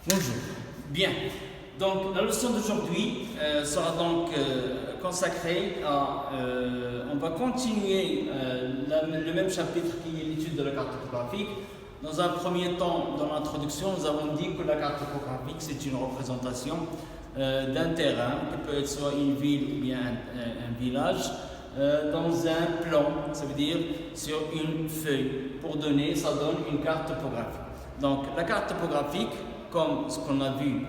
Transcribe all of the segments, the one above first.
Bonjour. Bien. Donc la leçon d'aujourd'hui sera donc consacrée à. On va continuer le même chapitre qui est l'étude de la carte topographique. Dans un premier temps, dans l'introduction, nous avons dit que la carte topographique c'est une représentation d'un terrain qui peut être soit une ville ou bien un village dans un plan, ça veut dire sur une feuille. Pour donner, ça donne une carte topographique. Donc la carte topographique, comme ce qu'on a vu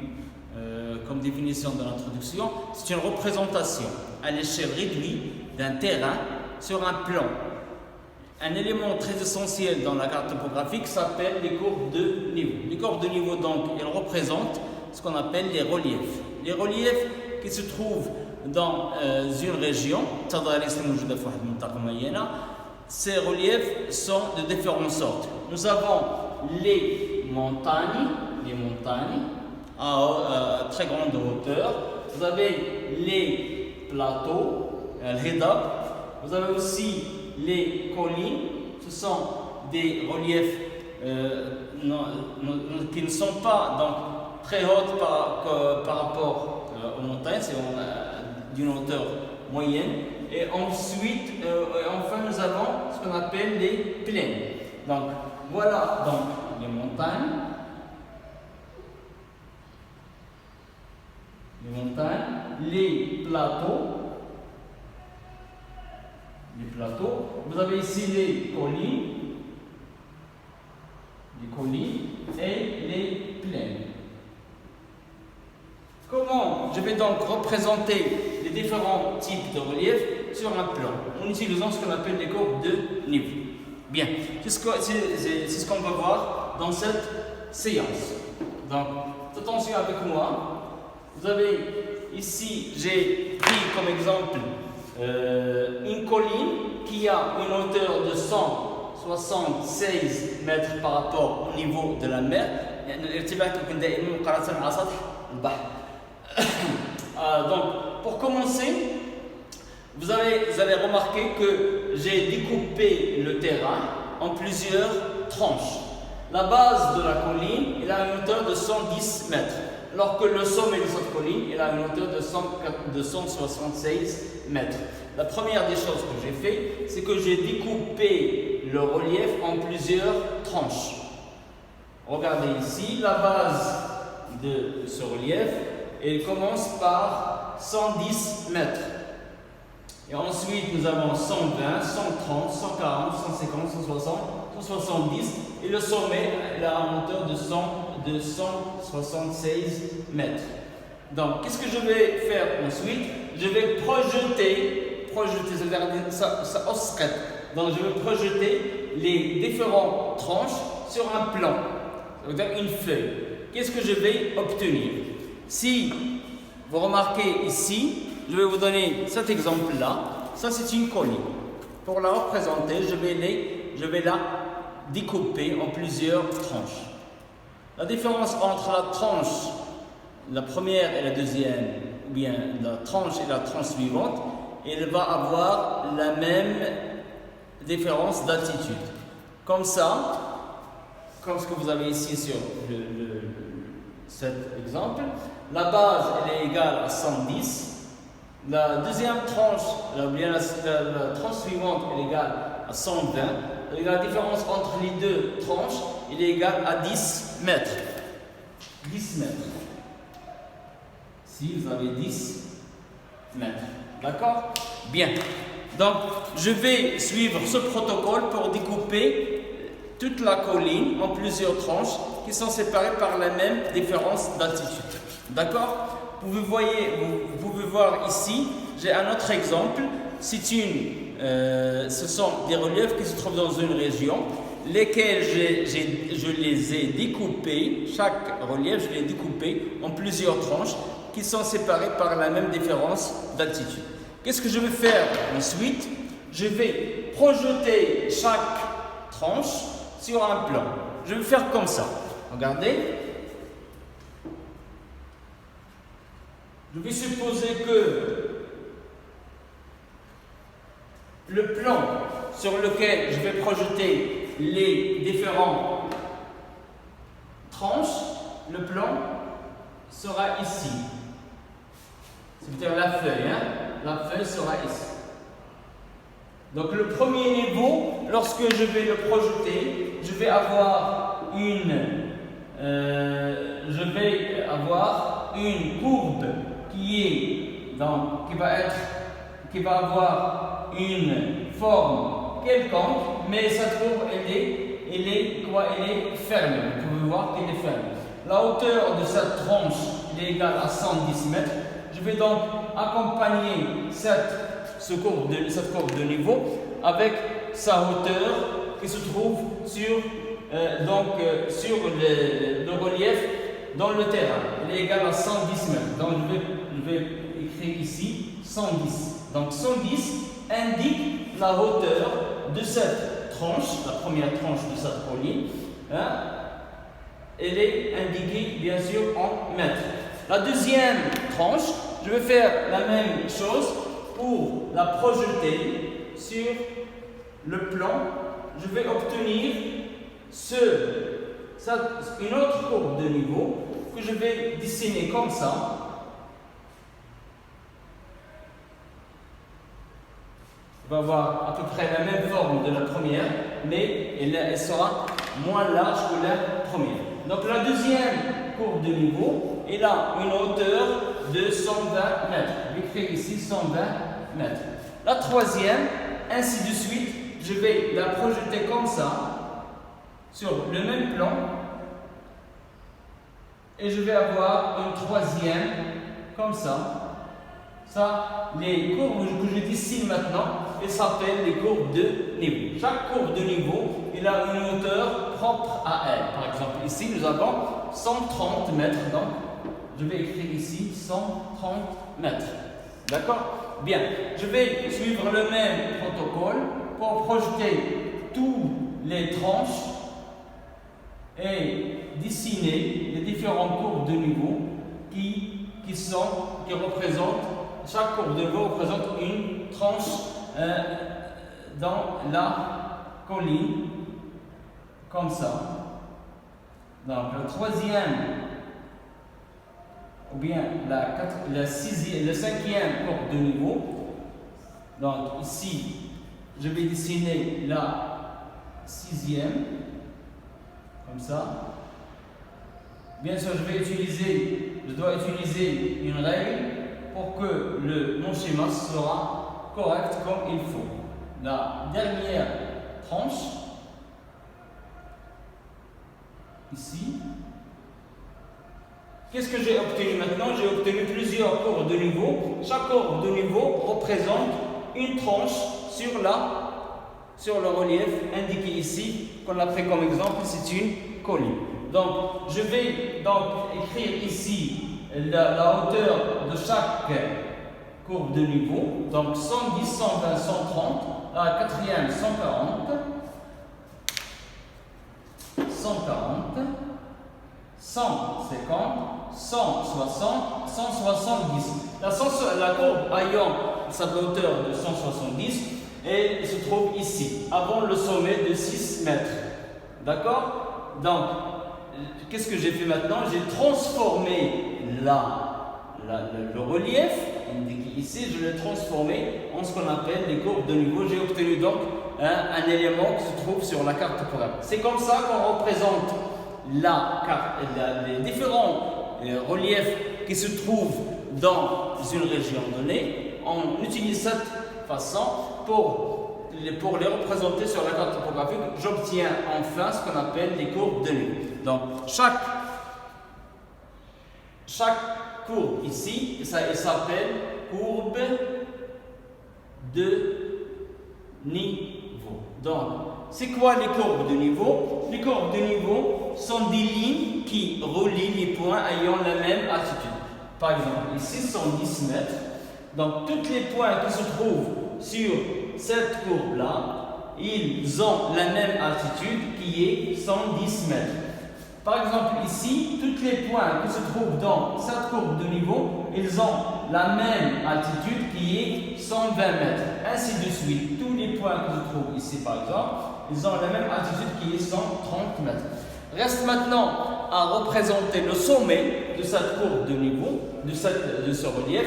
comme définition de l'introduction, c'est une représentation à l'échelle réduite d'un terrain sur un plan. Un élément très essentiel dans la carte topographique s'appelle les courbes de niveau. Les courbes de niveau, donc, elles représentent ce qu'on appelle les reliefs. Les reliefs qui se trouvent dans une région, ces reliefs sont de différentes sortes. Nous avons les montagnes à très grande hauteur. Vous avez les plateaux, vous avez aussi les collines. Ce sont des reliefs qui ne sont pas donc très hautes par rapport aux montagnes, c'est d'une hauteur moyenne. Et ensuite, enfin, nous avons ce qu'on appelle les plaines. Donc, voilà donc les montagnes, les plateaux, vous avez ici les collines et les plaines. Comment je vais donc représenter les différents types de reliefs sur un plan en utilisant ce qu'on appelle les courbes de niveau? Bien, c'est ce qu'on va voir dans cette séance. Donc, attention avec moi. Vous avez ici, j'ai pris comme exemple une colline qui a une hauteur de 176 mètres par rapport au niveau de la mer. Donc, pour commencer, vous allez remarquer que j'ai découpé le terrain en plusieurs tranches. La base de la colline, elle a une hauteur de 110 mètres. Alors que le sommet de cette colline, il a une hauteur de 176 mètres. La première des choses que j'ai fait, c'est que j'ai découpé le relief en plusieurs tranches. Regardez ici, la base de ce relief, elle commence par 110 mètres. Et ensuite, nous avons 120, 130, 140, 150, 160, 170. Et le sommet, il a une hauteur de 176 mètres. Donc, qu'est-ce que je vais faire ensuite? Je vais projeter, ça oscille. Donc, je vais projeter les différentes tranches sur un plan, c'est-à-dire une feuille. Qu'est-ce que je vais obtenir? Si vous remarquez ici, je vais vous donner cet exemple-là. Ça, c'est une colline. Pour la représenter, je vais la découper en plusieurs tranches. La différence entre la tranche, la première et la deuxième, ou bien la tranche et la tranche suivante, elle va avoir la même différence d'altitude. Comme ça, comme ce que vous avez ici sur cet exemple, la base elle est égale à 110. La deuxième tranche, la tranche suivante est égale à 120. Et la différence entre les deux tranches, elle est égale à 10 mètres. 10 mètres. Si vous avez 10 mètres. D'accord? Bien. Donc, je vais suivre ce protocole pour découper toute la colline en plusieurs tranches qui sont séparées par la même différence d'altitude. D'accord? Vous pouvez voir ici, j'ai un autre exemple. Ce sont des reliefs qui se trouvent dans une région, lesquels je les ai découpés, chaque relief, je l'ai découpé en plusieurs tranches qui sont séparées par la même différence d'altitude. Qu'est-ce que je vais faire ensuite? Je vais projeter chaque tranche sur un plan. Je vais faire comme ça. Regardez. Je vais supposer que le plan sur lequel je vais projeter les différentes tranches le plan sera ici. C'est-à-dire la feuille, hein? La feuille sera ici. Donc le premier niveau, lorsque je vais le projeter, je vais avoir une courbe qui va avoir une forme quelconque, mais cette courbe elle est fermée. Vous pouvez voir qu'elle est fermée. La hauteur de cette tranche est égale à 110 mètres. Je vais donc accompagner cette courbe de niveau avec sa hauteur qui se trouve sur le relief dans le terrain. Elle est égale à 110 mètres. Donc je vais écrire ici 110. Donc 110 indique la hauteur de cette tranche, la première tranche de cette colline. Hein? Elle est indiquée bien sûr en mètres. La deuxième tranche, je vais faire la même chose pour la projeter sur le plan. Je vais obtenir une autre courbe de niveau que je vais dessiner comme ça. On va avoir à peu près la même forme de la première, mais elle sera moins large que la première. Donc la deuxième courbe de niveau, elle a une hauteur de 120 mètres. Je vais écrire ici 120 mètres. La troisième, ainsi de suite, je vais la projeter comme ça, sur le même plan, et je vais avoir une troisième, comme ça. Ça, les courbes que je dessine maintenant, elles s'appellent les courbes de niveau. Chaque courbe de niveau, elle a une hauteur propre à elle. Par exemple, ici, nous avons 130 mètres. Donc, je vais écrire ici 130 mètres. D'accord? Bien. Je vais suivre le même protocole pour projeter toutes les tranches et dessiner les différentes courbes de niveau qui représentent. Chaque courbe de niveau représente une tranche dans la colline, comme ça. Donc la troisième, ou bien la cinquième courbe de niveau. Donc ici, je vais dessiner la sixième, comme ça. Bien sûr, je dois utiliser une règle pour que mon schéma sera correct comme il faut. La dernière tranche, ici. Qu'est-ce que j'ai obtenu maintenant? J'ai obtenu plusieurs courbes de niveau. Chaque courbe de niveau représente une tranche sur le relief indiqué ici, qu'on a pris comme exemple, c'est une colline. Donc, je vais écrire ici la hauteur de chaque courbe de niveau. Donc 110, 120, 130. La quatrième 140. 140. 150. 160. 170. La courbe ayant sa hauteur de 170, elle se trouve ici, avant le sommet de 6 mètres. D'accord? Donc, qu'est-ce que j'ai fait maintenant? J'ai transformé le relief indiqué ici, je l'ai transformé en ce qu'on appelle les courbes de niveau. J'ai obtenu donc un élément qui se trouve sur la carte topographique. C'est comme ça qu'on représente les différents reliefs qui se trouvent dans une région donnée. On utilise cette façon pour les représenter sur la carte topographique. J'obtiens enfin ce qu'on appelle les courbes de niveau. Donc chaque courbe ici, elle s'appelle courbe de niveau. Donc, c'est quoi les courbes de niveau? Les courbes de niveau sont des lignes qui relient les points ayant la même altitude. Par exemple, ici 110 mètres. Donc, tous les points qui se trouvent sur cette courbe-là, ils ont la même altitude qui est 110 mètres. Par exemple, ici, tous les points qui se trouvent dans cette courbe de niveau, ils ont la même altitude qui est 120 mètres. Ainsi de suite, tous les points qui se trouvent ici, par exemple, ils ont la même altitude qui est 130 mètres. Reste maintenant à représenter le sommet de cette courbe de niveau, de ce relief,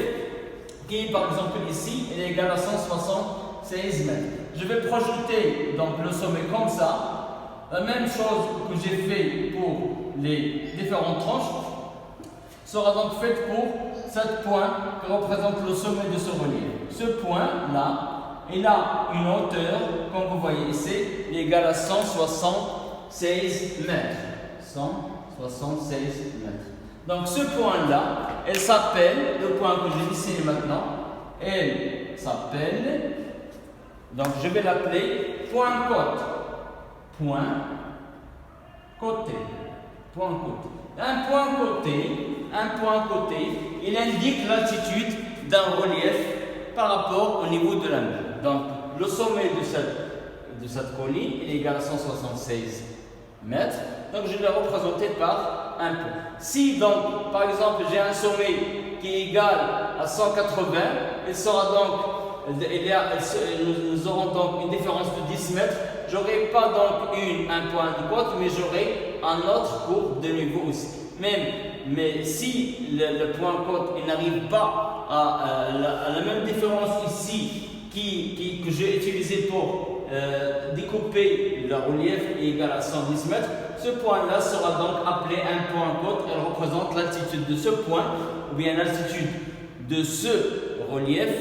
qui par exemple ici est égal à 176 mètres. Je vais projeter donc le sommet comme ça. La même chose que j'ai fait pour les différentes tranches sera donc faite pour ce point qui représente le sommet de ce relief. Ce point-là, il a une hauteur, comme vous voyez ici, égale à 176 mètres. 176 mètres. Donc ce point-là, elle s'appelle, le point que je dessine maintenant, elle s'appelle, donc je vais l'appeler point côte. Point côté. Point côté. Un point côté, il indique l'altitude d'un relief par rapport au niveau de la mer. Donc le sommet de cette colline est égal à 176 mètres. Donc je l'ai représenté par un point. Si donc par exemple j'ai un sommet qui est égal à 180, il sera donc nous aurons donc une différence de 10 mètres. J'aurai pas donc un point de côte, mais j'aurai un autre courbe de niveau aussi. Mais si le point côte n'arrive pas à la même différence ici que j'ai utilisé pour découper le relief est égal à 110 mètres, ce point-là sera donc appelé un point côte. Elle représente l'altitude de ce point ou bien l'altitude de ce relief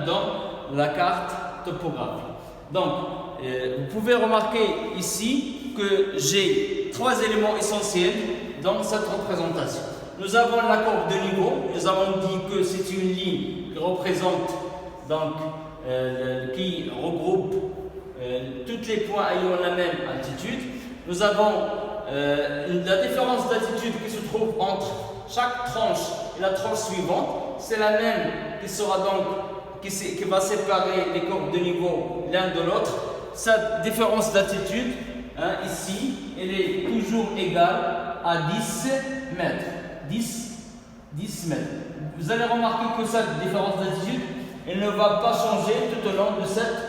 dans la carte topographique. Donc, vous pouvez remarquer ici que j'ai trois éléments essentiels dans cette représentation. Nous avons la courbe de niveau. Nous avons dit que c'est une ligne qui représente, donc, qui regroupe tous les points ayant la même altitude. Nous avons la différence d'altitude qui se trouve entre chaque tranche et la tranche suivante. C'est la même qui sera donc qui va séparer les courbes de niveau l'un de l'autre. Cette différence d'altitude, ici, elle est toujours égale à 10 mètres. 10 mètres. Vous allez remarquer que cette différence d'altitude, elle ne va pas changer tout au long de cette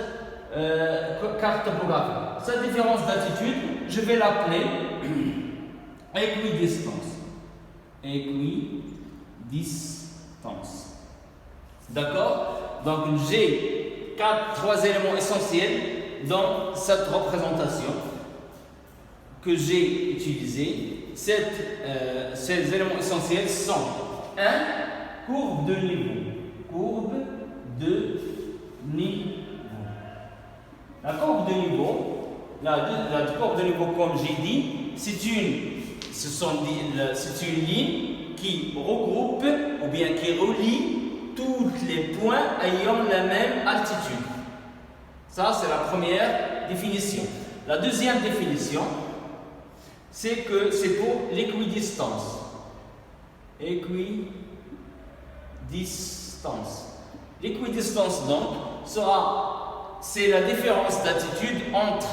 carte topographique. Cette différence d'altitude, je vais l'appeler équidistance. Équidistance. D'accord? Donc j'ai trois éléments essentiels dans cette représentation que j'ai utilisée. Ces éléments essentiels sont 1. Courbe de niveau. Courbe de niveau. La courbe de niveau, la courbe de niveau, comme j'ai dit, c'est une ligne qui regroupe ou bien qui relie tous les points ayant la même altitude. Ça, c'est la première définition. La deuxième définition, c'est que c'est pour l'équidistance. Équidistance. L'équidistance, donc, c'est la différence d'altitude entre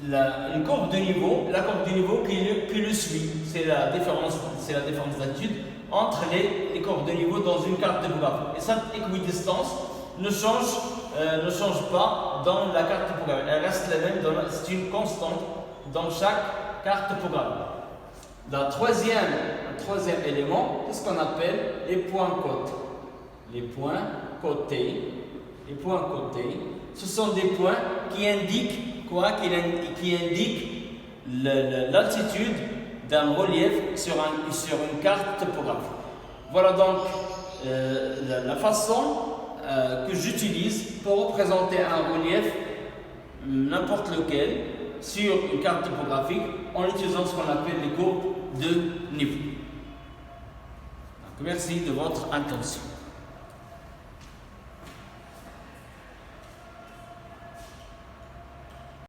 une courbe de niveau, la courbe de niveau qui le suit. C'est la différence d'altitude entre les courbes de niveau dans une carte topographique. Et cette équidistance ne change pas dans la carte topographique. Elle reste la même, c'est une constante dans chaque carte topographique. Le troisième élément, c'est ce qu'on appelle les points côtes. Les points côtés. Les points côtés, ce sont des points qui indiquent quoi? Qui indiquent l'altitude d'un relief sur une carte topographique. Voilà donc la façon que j'utilise pour représenter un relief, n'importe lequel, sur une carte topographique en utilisant ce qu'on appelle les courbes de niveau. Donc, merci de votre attention.